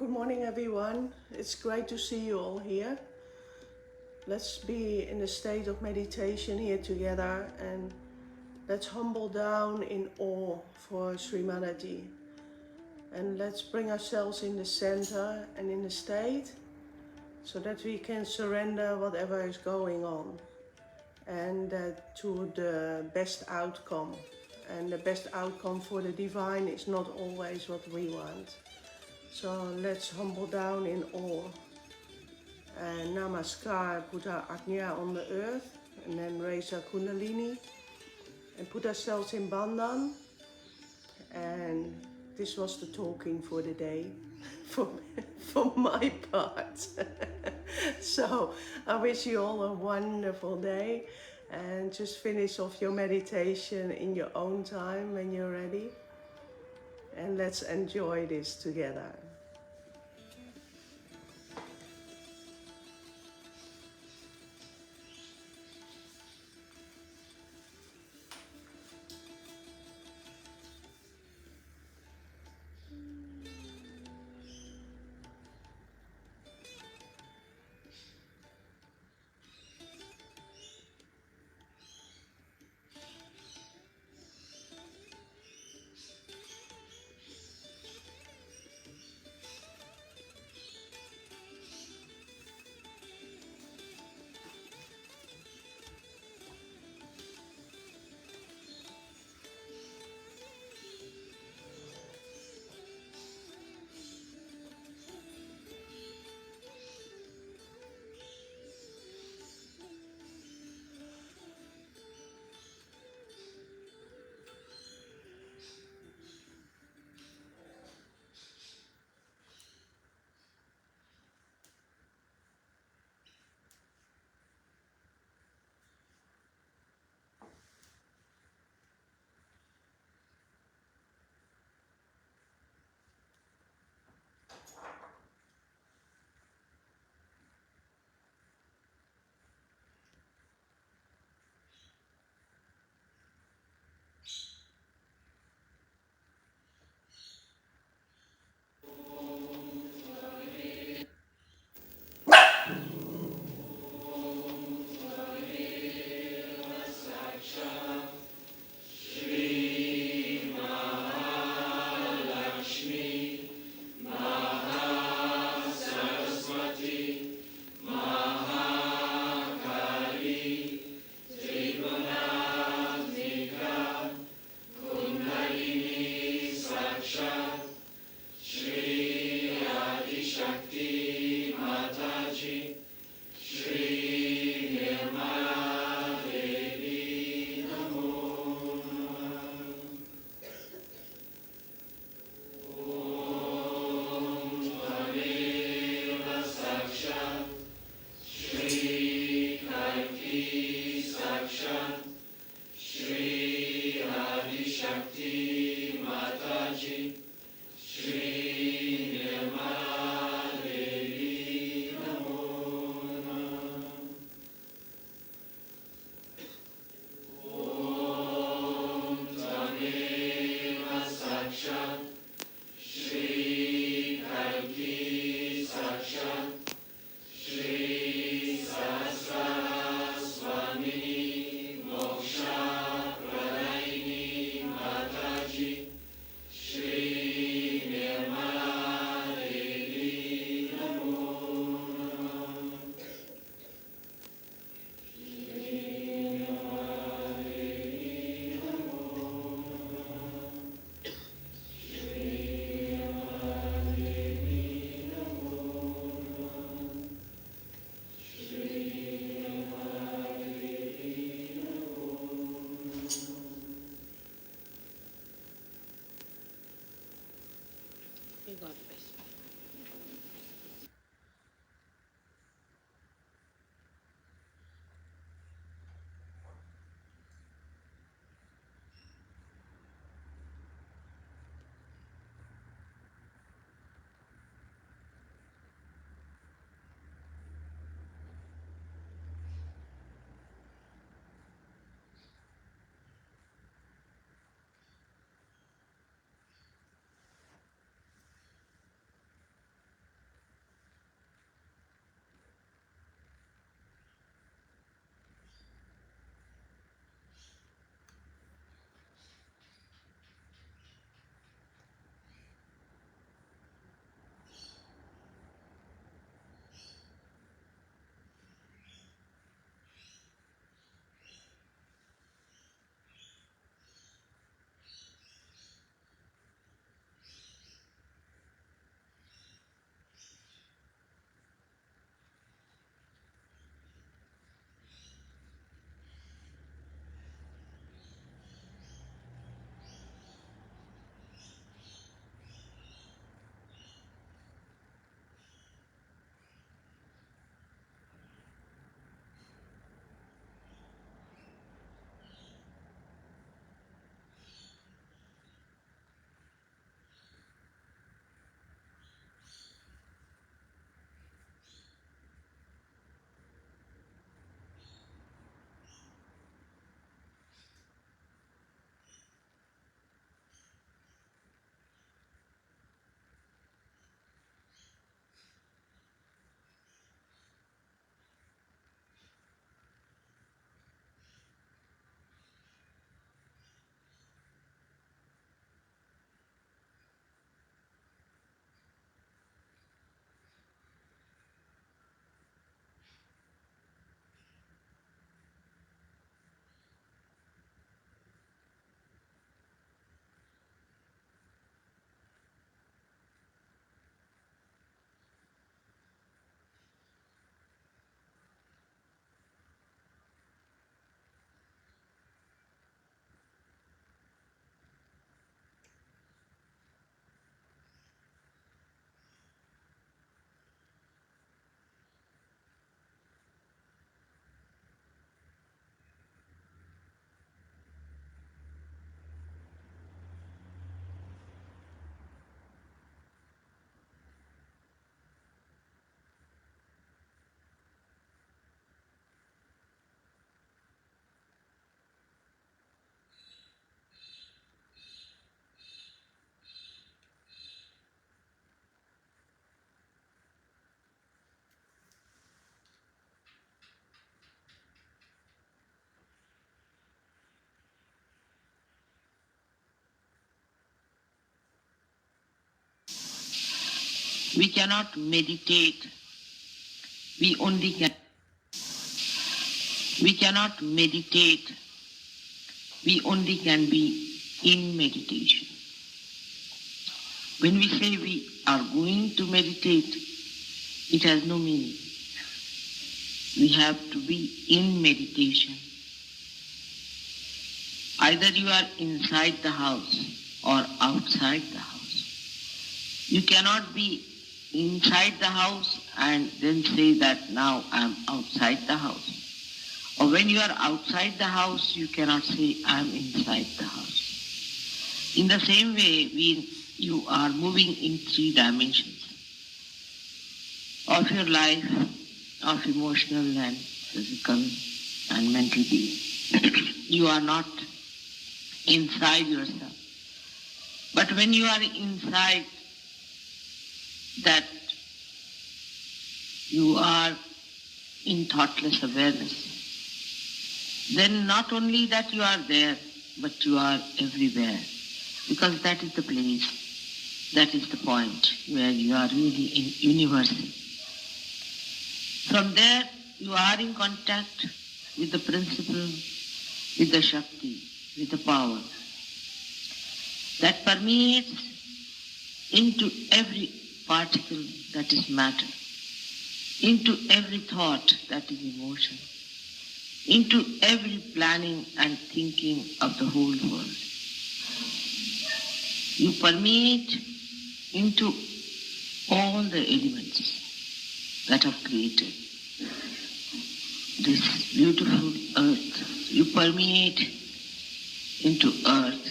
good morning everyone. It's great to see you all here. Let's be in a state of meditation here together and let's humble down in awe for Shri Mataji. And let's bring ourselves in the center and in the state so that we can surrender whatever is going on and to the best outcome. And the best outcome for the divine is not always what we want. So let's humble down in awe. And namaskar, put our ajna on the earth and then raise our kundalini and put ourselves in bandhan. And this was the talking for the day for my part. So I wish you all a wonderful day and just finish off your meditation in your own time when you're ready. And let's enjoy this together. Shri Mataji, Shri Devi Namo Om Tadeva Saksha, Shri Kalki Saksha, Shri Adi Shakti Mataji, Shri Devi Namo Om Tadeva Saksha, Shri Kalki Saksha, Shri Sahasra Swami Moksha Pradayini Mataji, Shri Devi Namo May God bless. We cannot meditate. We only can. We cannot meditate. We only can be in meditation. When we say we are going to meditate, it has no meaning. We have to be in meditation. Either you are inside the house or outside the house. You cannot be inside the house and then say that now I am outside the house. Or when you are outside the house, you cannot say I am inside the house. In the same way, you are moving in 3 dimensions of your life, of emotional and physical and mental being. You are not inside yourself. But when you are inside that, you are in thoughtless awareness, then not only that you are there, but you are everywhere. Because that is the place, that is the point where you are really in universal. From there, you are in contact with the principle, with the Shakti, with the power that permeates into every particle that is matter, into every thought that is emotion, into every planning and thinking of the whole world. You permeate into all the elements that have created this beautiful earth. You permeate into earth.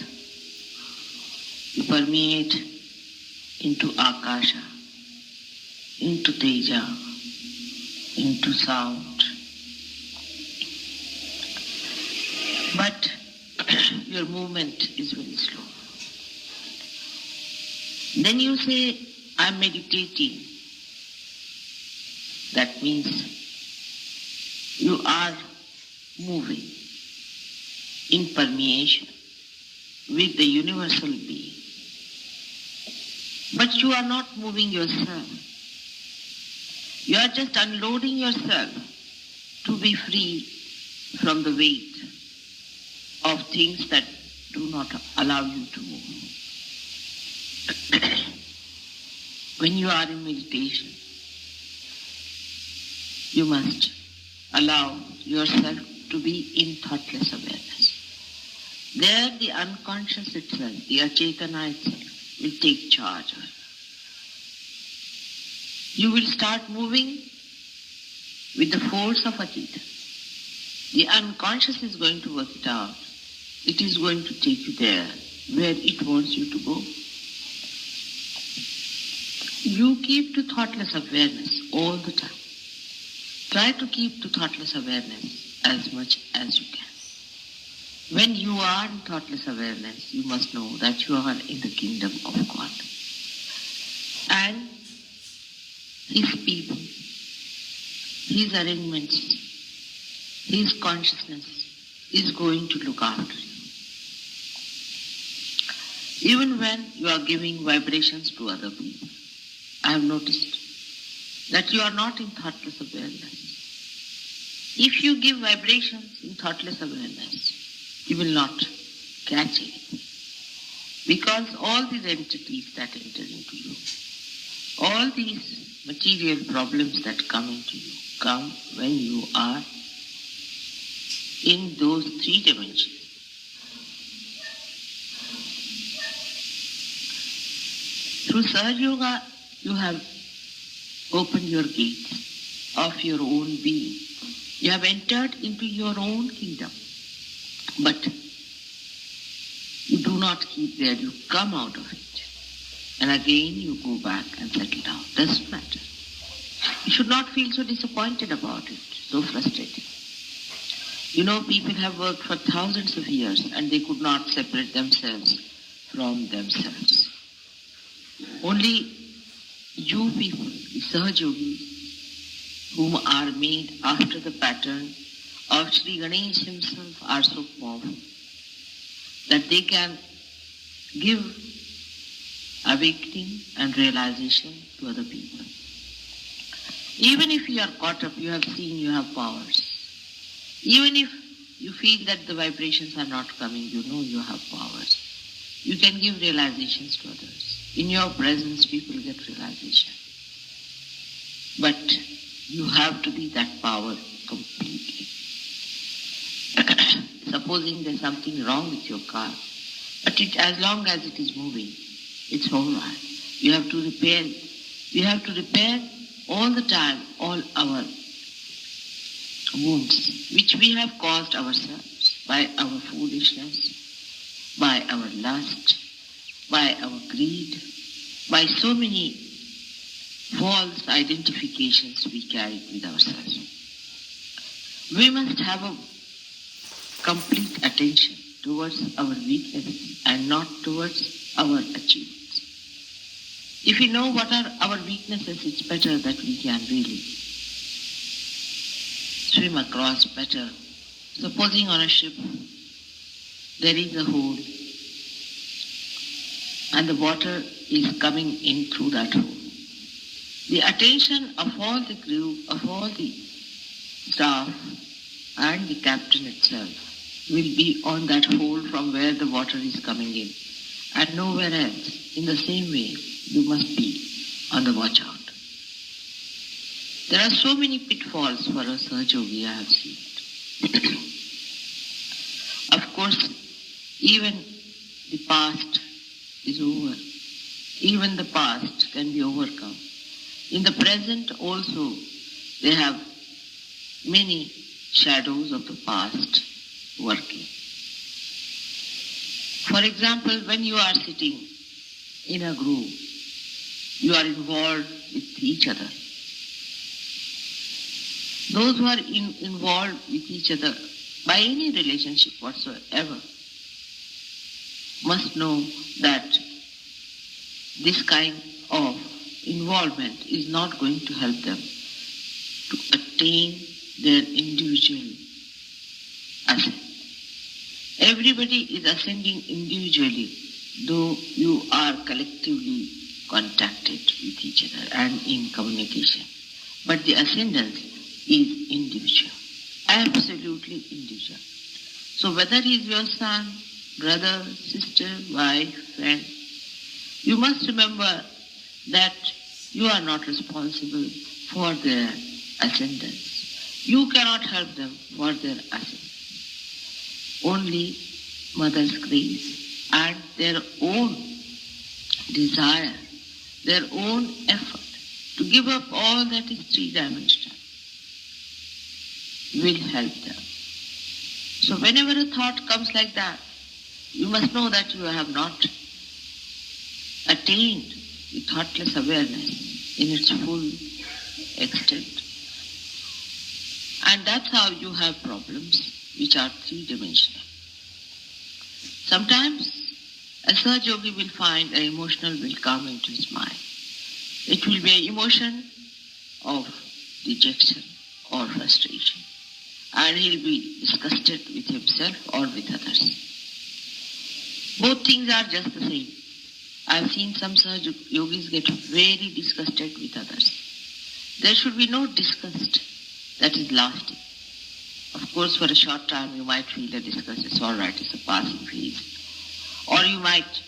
You permeate into Akasha, into Teja, into sound. But your movement is very slow. Then you say, I am meditating. That means you are moving in permeation with the universal being. But you are not moving yourself. You are just unloading yourself to be free from the weight of things that do not allow you to move. When you are in meditation, you must allow yourself to be in thoughtless awareness. There the unconscious itself, the achetana itself, will take charge of it. You will start moving with the force of Ajita. The unconscious is going to work it out. It is going to take you there where it wants you to go. You keep to thoughtless awareness all the time. Try to keep to thoughtless awareness as much as you can. When you are in thoughtless awareness, you must know that you are in the kingdom of God. And His people, His arrangements, His consciousness is going to look after you. Even when you are giving vibrations to other people, I have noticed that you are not in thoughtless awareness. If you give vibrations in thoughtless awareness, you will not catch it. Because all these entities that enter into you, all these material problems that come into you, come when you are in those 3 dimensions. Through Sahaja Yoga, you have opened your gates of your own being. You have entered into your own kingdom. But you do not keep there, you come out of it. And again you go back and settle down. Doesn't matter. You should not feel so disappointed about it, so frustrated. You know, people have worked for thousands of years and they could not separate themselves from themselves. Only you people, the Sahaja Yogis, whom are made after the pattern of Sri Ganesh himself, are so powerful that they can give awakening and realization to other people. Even if you are caught up, you have seen you have powers. Even if you feel that the vibrations are not coming, you know you have powers. You can give realizations to others. In your presence, people get realization. But you have to be that power completely. Supposing there's something wrong with your car, but as long as it is moving, it's all right. You have to repair it. We have to repair all the time all our wounds, which we have caused ourselves by our foolishness, by our lust, by our greed, by so many false identifications we carry with ourselves. We must have a complete attention towards our weaknesses and not towards our achievements. If we know what are our weaknesses, it's better that we can really swim across better. Supposing on a ship there is a hole and the water is coming in through that hole. The attention of all the crew, of all the staff and the captain itself will be on that hole from where the water is coming in and nowhere else. In the same way, you must be on the watch out. There are so many pitfalls for a Sahaja, I have seen it. Of course, even the past is over. Even the past can be overcome. In the present also, they have many shadows of the past working. For example, when you are sitting in a group, you are involved with each other. Those who are involved with each other by any relationship whatsoever must know that this kind of involvement is not going to help them to attain their individual ascent. Everybody is ascending individually, though you are collectively contacted with each other and in communication. But the ascendance is individual, absolutely individual. So whether he is your son, brother, sister, wife, friend, you must remember that you are not responsible for their ascendance. You cannot help them for their ascendance. Only Mother's grace and their own desire, their own effort to give up all that is three-dimensional will help them. So whenever a thought comes like that, you must know that you have not attained the thoughtless awareness in its full extent. And that's how you have problems which are three-dimensional. Sometimes a Sahaja yogi will find an emotional will come into his mind. It will be an emotion of dejection or frustration. And he'll be disgusted with himself or with others. Both things are just the same. I've seen some Sahaja yogis get very disgusted with others. There should be no disgust that is lasting. Of course, for a short time you might feel a disgust, it's all right, it's a passing phase. Or you might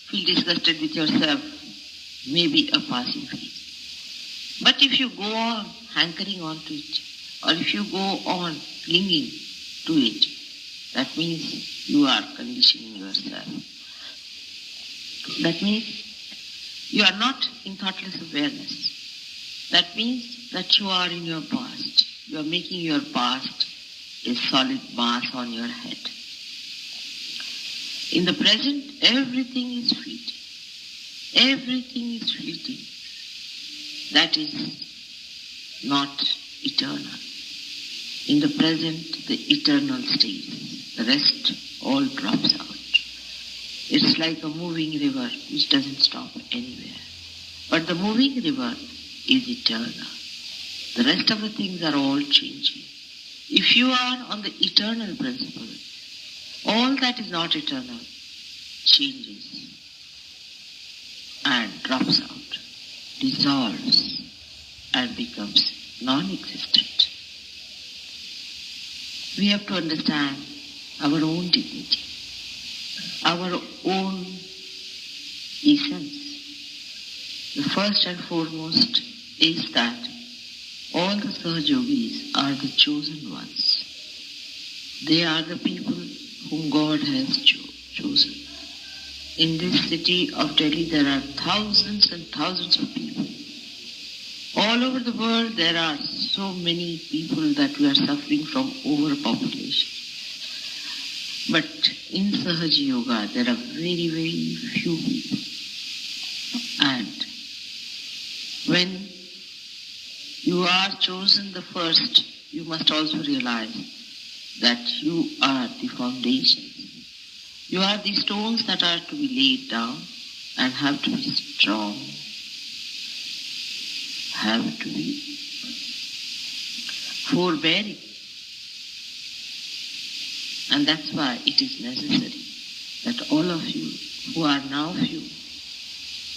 feel disgusted with yourself, maybe a passing phase. But if you go on hankering on to it, or if you go on clinging to it, that means you are conditioning yourself. That means you are not in thoughtless awareness. That means that you are in your past. You are making your past a solid mass on your head. In the present, everything is fleeting. Everything is fleeting. That is not eternal. In the present, the eternal stays. The rest all drops out. It's like a moving river which doesn't stop anywhere. But the moving river is eternal. The rest of the things are all changing. If you are on the eternal principle, all that is not eternal changes. drops out, dissolves, and becomes non-existent. We have to understand our own dignity, our own essence. The first and foremost is that all the Sahajogis are the chosen ones. They are the people whom God has chosen. In this city of Delhi, there are thousands and thousands of people. All over the world, there are so many people that we are suffering from overpopulation. But in Sahaja Yoga, there are very, very few people. And when you are chosen the first, you must also realize that you are the foundation. You are the stones that are to be laid down and have to be strong, have to be forbearing. And that's why it is necessary that all of you who are now few,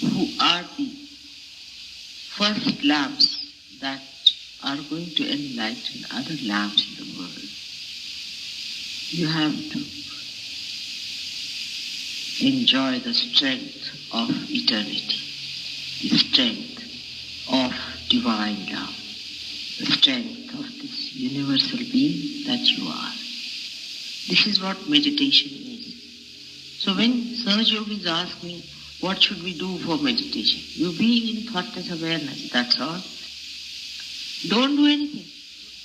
who are the first lamps that are going to enlighten other lamps in the world, you have to enjoy the strength of eternity, the strength of divine love, the strength of this universal being that you are. This is what meditation is. So when Sahaja Yogis ask me, what should we do for meditation? You be in thoughtless awareness, that's all. Don't do anything.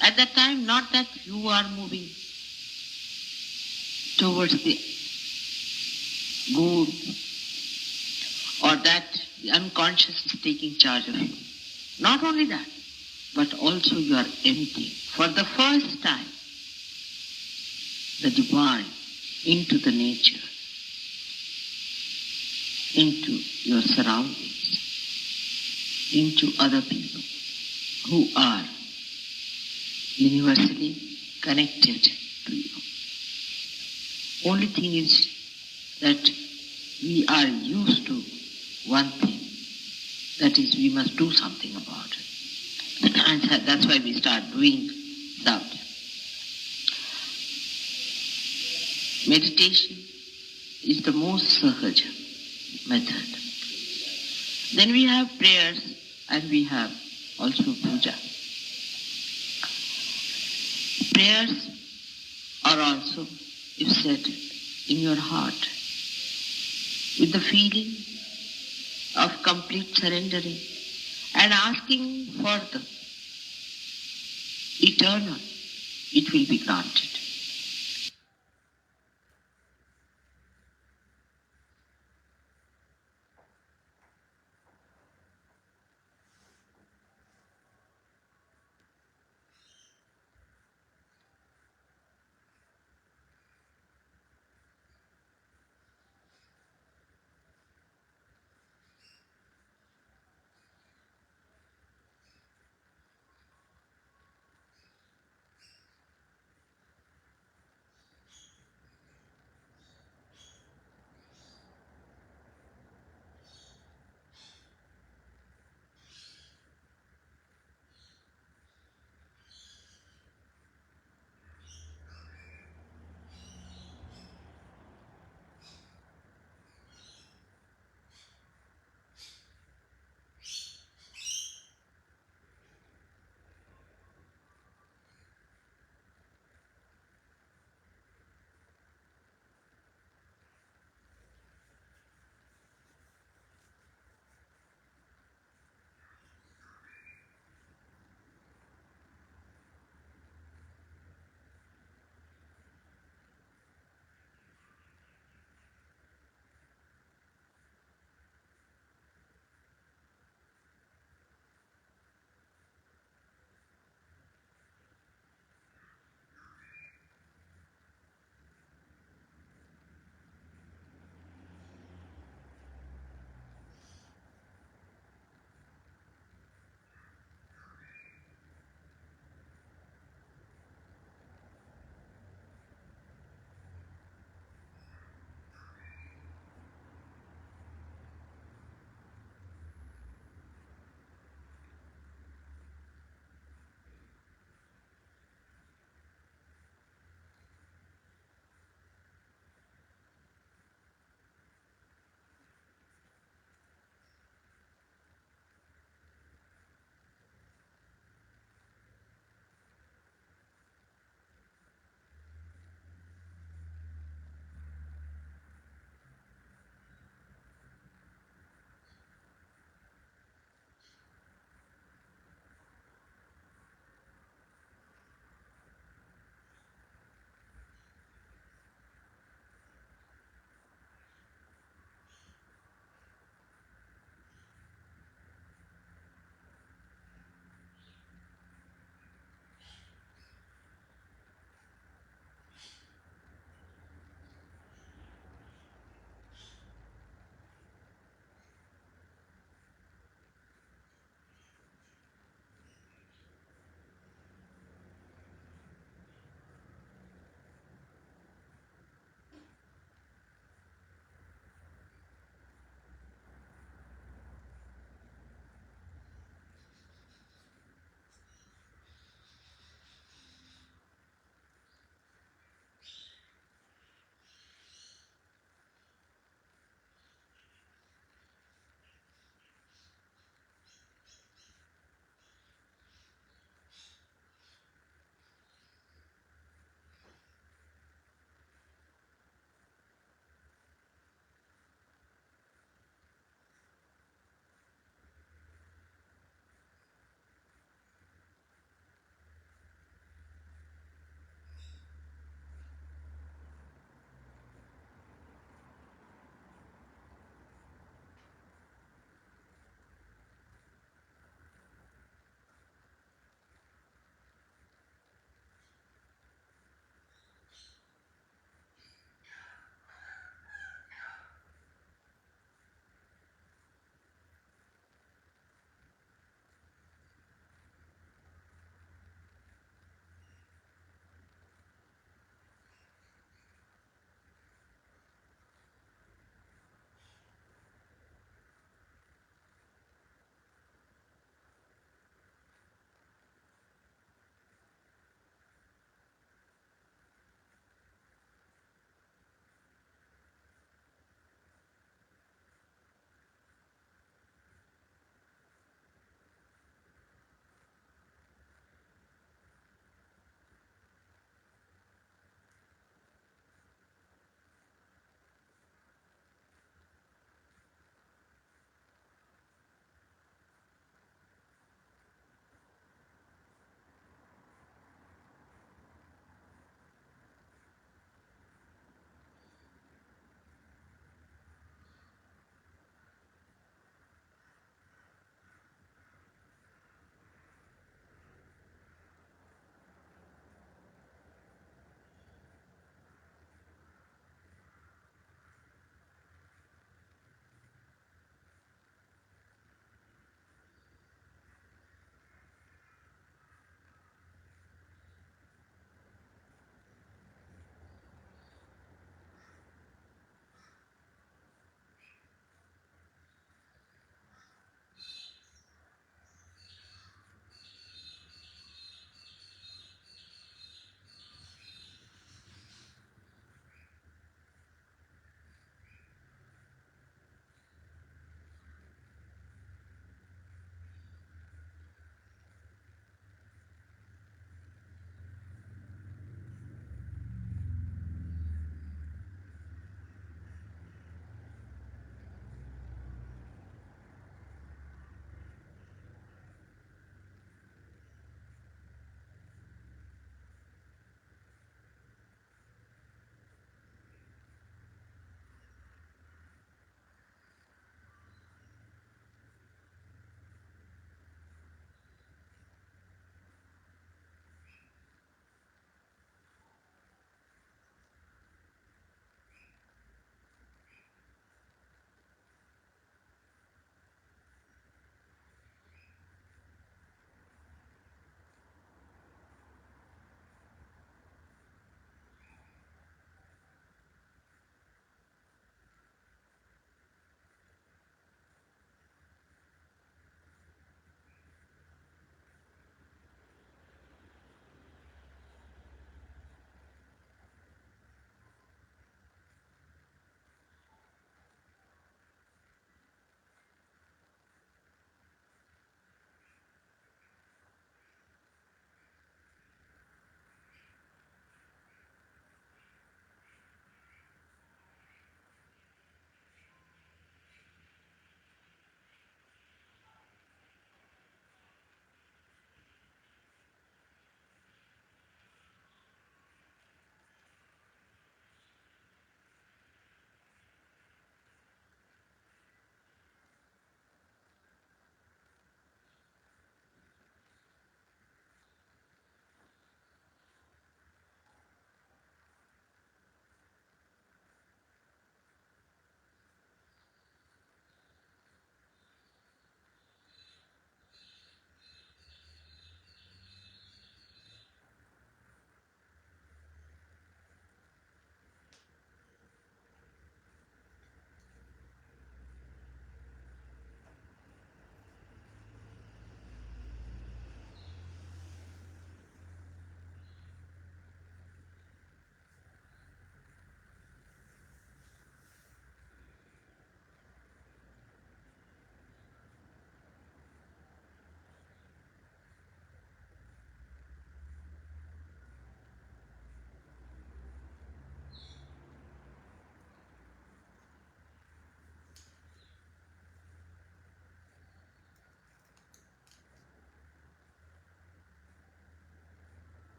At that time, not that you are moving towards the good or that the unconscious is taking charge of you. Not only that, but also you are emptying for the first time the divine into the nature, into your surroundings, into other people who are universally connected to you. Only thing is that we are used to one thing, that is we must do something about it. And that's why we start doing something. Meditation is the most Sahaja method. Then we have prayers and we have also puja. Prayers are also, if said in your heart, with the feeling of complete surrendering and asking for the eternal, it will be granted.